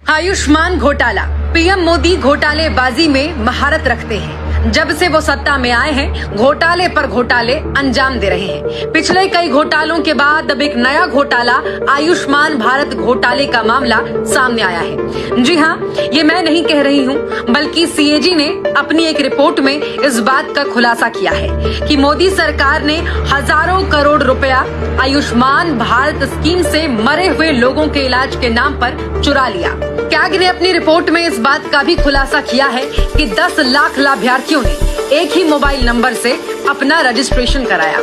आयुष्मान घोटाला। पीएम मोदी घोटालेबाजी में महारत रखते हैं। जब से वो सत्ता में आए हैं, घोटाले पर घोटाले अंजाम दे रहे हैं। पिछले कई घोटालों के बाद अब एक नया घोटाला आयुष्मान भारत घोटाले का मामला सामने आया है। जी हाँ, ये मैं नहीं कह रही हूँ, बल्कि सीएजी ने अपनी एक रिपोर्ट में इस बात का खुलासा किया है कि मोदी सरकार ने हजारों करोड़ रुपया आयुष्मान भारत स्कीम से मरे हुए लोगों के इलाज के नाम पर चुरा लिया। कैग ने अपनी रिपोर्ट में इस बात का भी खुलासा किया है कि 10 लाख लाभार्थियों ने एक ही मोबाइल नंबर से अपना रजिस्ट्रेशन कराया।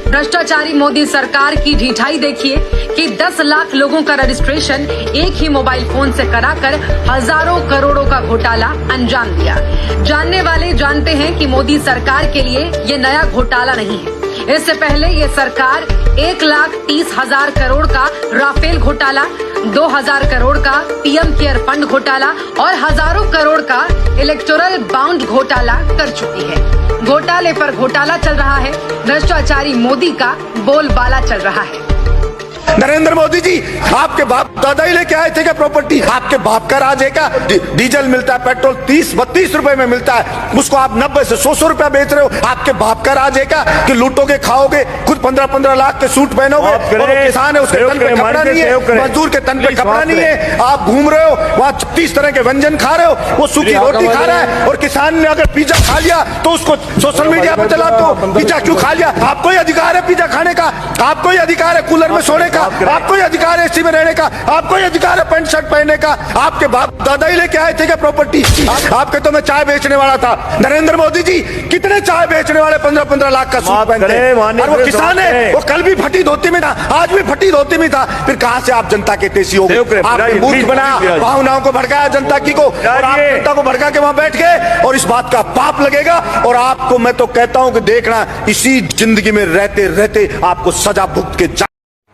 भ्रष्टाचारी मोदी सरकार की ढिठाई देखिए कि 10 लाख लोगों का रजिस्ट्रेशन एक ही मोबाइल फोन से कराकर हजारों करोड़ों का घोटाला अंजाम दिया। जानने वाले जानते हैं कि मोदी सरकार के लिए ये नया घोटाला नहीं है। इससे पहले ये सरकार 1,30,000 करोड़ का राफेल घोटाला, 2,000 करोड़ का पीएम केयर फंड घोटाला और हजारों करोड़ का इलेक्टोरल बाउंड घोटाला कर चुकी है। घोटाले पर घोटाला चल रहा है। भ्रष्टाचारी मोदी का बोलबाला चल रहा है। नरेंद्र मोदी जी, आपके बाप दादा ही लेके आए थे क्या प्रॉपर्टी? आपके बाप का राज है क्या? डीजल मिलता है, पेट्रोल 30-32 रुपए में मिलता है, उसको आप 90 से 100 रुपया बेच रहे हो। आपके बाप का राज है क्या कि लूटोगे, खाओगे, खुद 15-15 लाख के सूट पहनोगे और किसान है उसके तन पे कपड़ा नहीं है, मजदूर के तन पे कपड़ा नहीं है, आप घूम रहे हो वहाँ 36 तरह के व्यंजन खा रहे हो, वो सूखी रोटी खा रहा है, और किसान ने अगर पिज्जा खा लिया तो उसको सोशल मीडिया पर चलाते हो, पिज्जा क्यों खा लिया? आपको ही अधिकार है पिज्जा खाने का, आपको ही अधिकार है कूलर में सोने का, आपको ही अधिकार है एसी में रहने का, आपको ही अधिकार है पैंट शर्ट पहनने का। आपके बाप दादा ही लेके आए थे क्या प्रॉपर्टी? आपके तो मैं चाय बेचने वाला था। नरेंद्र मोदी जी, कितने चाय बेचने वाले 15-15 लाख का सूट पहनते हैं, और वो किसान है, वो कल भी फटी धोती में था, आज भी फटी धोती में था। फिर कहां से आप जनता के तेजी हो गए? आपने बूथ बनाया, भावनाओं को भड़काया जनता की को, और आप जनता को भड़का के वहां बैठ गए, और इस बात का पाप लगेगा। और आपको मैं तो कहता हूं कि देखना, इसी जिंदगी में रहते रहते आपको सजा भुगत के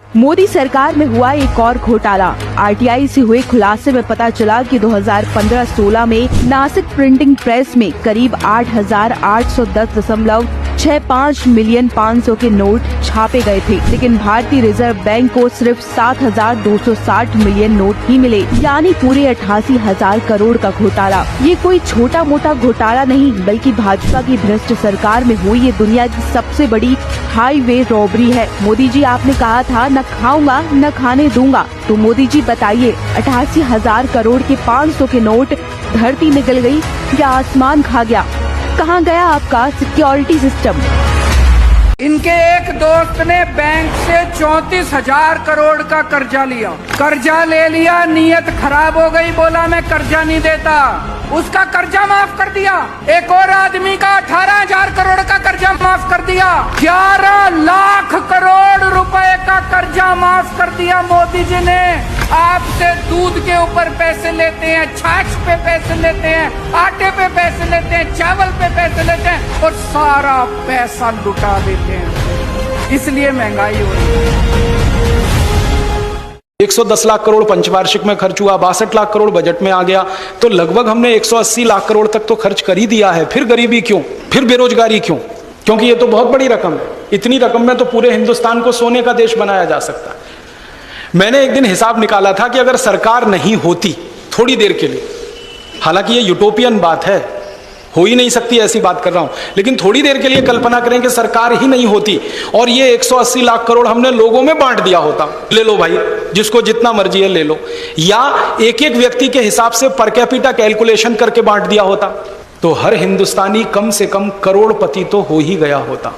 मोदी सरकार में हुआ एक और घोटाला। आरटीआई से हुए खुलासे में पता चला कि 2015-16 में नासिक प्रिंटिंग प्रेस में करीब 8,810.65 मिलियन 500 के नोट छापे गए थे, लेकिन भारतीय रिजर्व बैंक को सिर्फ 7,260 मिलियन नोट ही मिले, यानी पूरे 88,000 करोड़ का घोटाला। ये कोई छोटा मोटा घोटाला नहीं, बल्कि भाजपा की भ्रष्ट सरकार में हुई ये दुनिया की सबसे बड़ी हाईवे रॉबरी है। मोदी जी, आपने कहा था न खाऊंगा न खाने दूंगा, तो मोदी जी बताइए, 88,000 करोड़ के 500 के नोट धरती में गल गई या आसमान खा गया? कहाँ गया आपका सिक्योरिटी सिस्टम? इनके एक दोस्त ने बैंक से 34,000 करोड़ का कर्जा लिया। कर्जा ले लिया, नीयत खराब हो गई, बोला मैं कर्जा नहीं देता, उसका कर्जा माफ कर दिया। एक और आदमी का 18,000 करोड़ का कर्जा माफ कर दिया। 11 लाख करोड़ रुपए का कर्जा माफ कर दिया मोदी जी ने। आपसे दूध के ऊपर पैसे लेते हैं, छाछ पे पैसे लेते हैं, आटे पे पैसे लेते हैं, चावल पे पैसे लेते हैं, और सारा पैसा लुटा देते हैं। इसलिए महंगाई हो रही है। 110 लाख करोड़ पंचवार्षिक में खर्च हुआ, 62 लाख करोड़ बजट में आ गया, तो लगभग हमने 180 लाख करोड़ तक तो खर्च कर ही दिया है। फिर गरीबी क्यों, फिर बेरोजगारी क्यों? क्योंकि ये तो बहुत बड़ी रकम है। इतनी रकम में तो पूरे हिंदुस्तान को सोने का देश बनाया जा सकता है। मैंने एक दिन हिसाब निकाला था कि अगर सरकार नहीं होती थोड़ी देर के लिए, हालांकि ये यूटोपियन बात है, हो ही नहीं सकती ऐसी बात कर रहा हूं, लेकिन थोड़ी देर के लिए कल्पना करें कि सरकार ही नहीं होती और ये 180 लाख करोड़ हमने लोगों में बांट दिया होता। ले लो भाई, जिसको जितना मर्जी है ले लो, या एक एक व्यक्ति के हिसाब से पर कैपिटा कैलकुलेशन करके बांट दिया होता, तो हर हिंदुस्तानी कम से कम करोड़पति तो हो ही गया होता।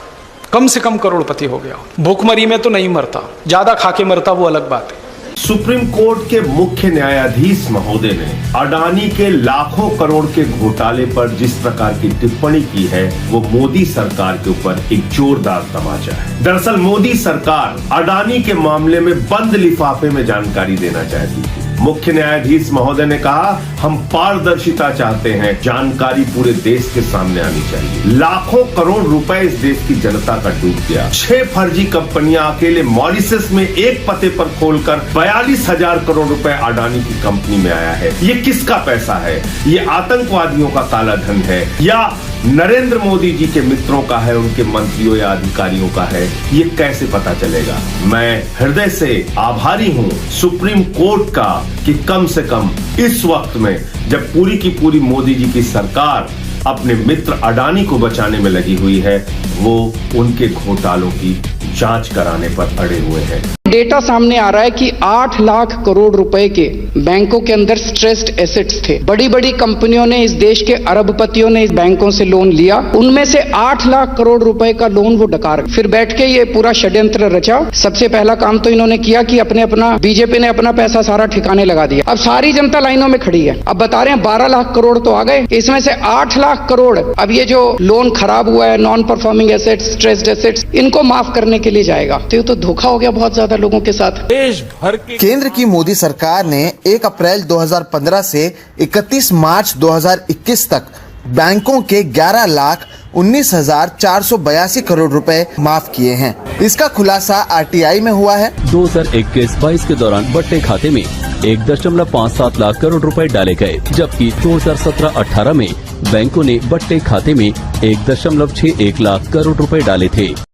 कम से कम करोड़पति हो गया। भूखमरी में तो नहीं मरता, ज्यादा खाके मरता वो अलग बात है। सुप्रीम कोर्ट के मुख्य न्यायाधीश महोदय ने अडानी के लाखों करोड़ के घोटाले पर जिस प्रकार की टिप्पणी की है, वो मोदी सरकार के ऊपर एक जोरदार तमाचा है। दरअसल मोदी सरकार अडानी के मामले में बंद लिफाफे में जानकारी देना चाहती थी। मुख्य न्यायाधीश महोदय ने कहा, हम पारदर्शिता चाहते हैं, जानकारी पूरे देश के सामने आनी चाहिए। लाखों करोड़ रुपए इस देश की जनता का डूब गया। 6 फर्जी कंपनियां अकेले मॉरिशस में एक पते पर खोलकर 42,000 करोड़ रुपए अडानी की कंपनी में आया है। ये किसका पैसा है? ये आतंकवादियों का काला धन है या नरेंद्र मोदी जी के मित्रों का है, उनके मंत्रियों या अधिकारियों का है, ये कैसे पता चलेगा? मैं हृदय से आभारी हूँ सुप्रीम कोर्ट का कि कम से कम इस वक्त में जब पूरी की पूरी मोदी जी की सरकार अपने मित्र अडानी को बचाने में लगी हुई है, वो उनके घोटालों की जांच कराने पर अड़े हुए हैं। डेटा सामने आ रहा है कि 8 लाख करोड़ रुपए के बैंकों के अंदर स्ट्रेस्ड एसेट्स थे। बड़ी बड़ी कंपनियों ने, इस देश के अरबपतियों ने इस बैंकों से लोन लिया, उनमें से 8 लाख करोड़ रुपए का लोन वो डकार गए। फिर बैठ के ये पूरा षड्यंत्र रचा। सबसे पहला काम तो इन्होंने किया कि बीजेपी ने अपना पैसा सारा ठिकाने लगा दिया। अब सारी जनता लाइनों में खड़ी है। अब बता रहे हैं 12 लाख करोड़ तो आ गए, इसमें से 8 लाख करोड़ अब ये जो लोन खराब हुआ है, non performing assets, stressed assets, इनको माफ करने के लिए जाएगा। तो ये तो धोखा हो गया बहुत ज्यादा लोगों के साथ। देश भर के केंद्र की मोदी सरकार ने 1 अप्रैल 2015 से 31 मार्च 2021 तक बैंकों के 11,19,482 करोड़ रुपए माफ किए हैं। इसका खुलासा आरटीआई में हुआ है। 2021-22 के दौरान बट्टे खाते में 1.57 लाख करोड़ रुपए डाले गए, जबकि 2017-18 में बैंकों ने बट्टे खाते में 1.61 लाख करोड़ रुपए डाले थे।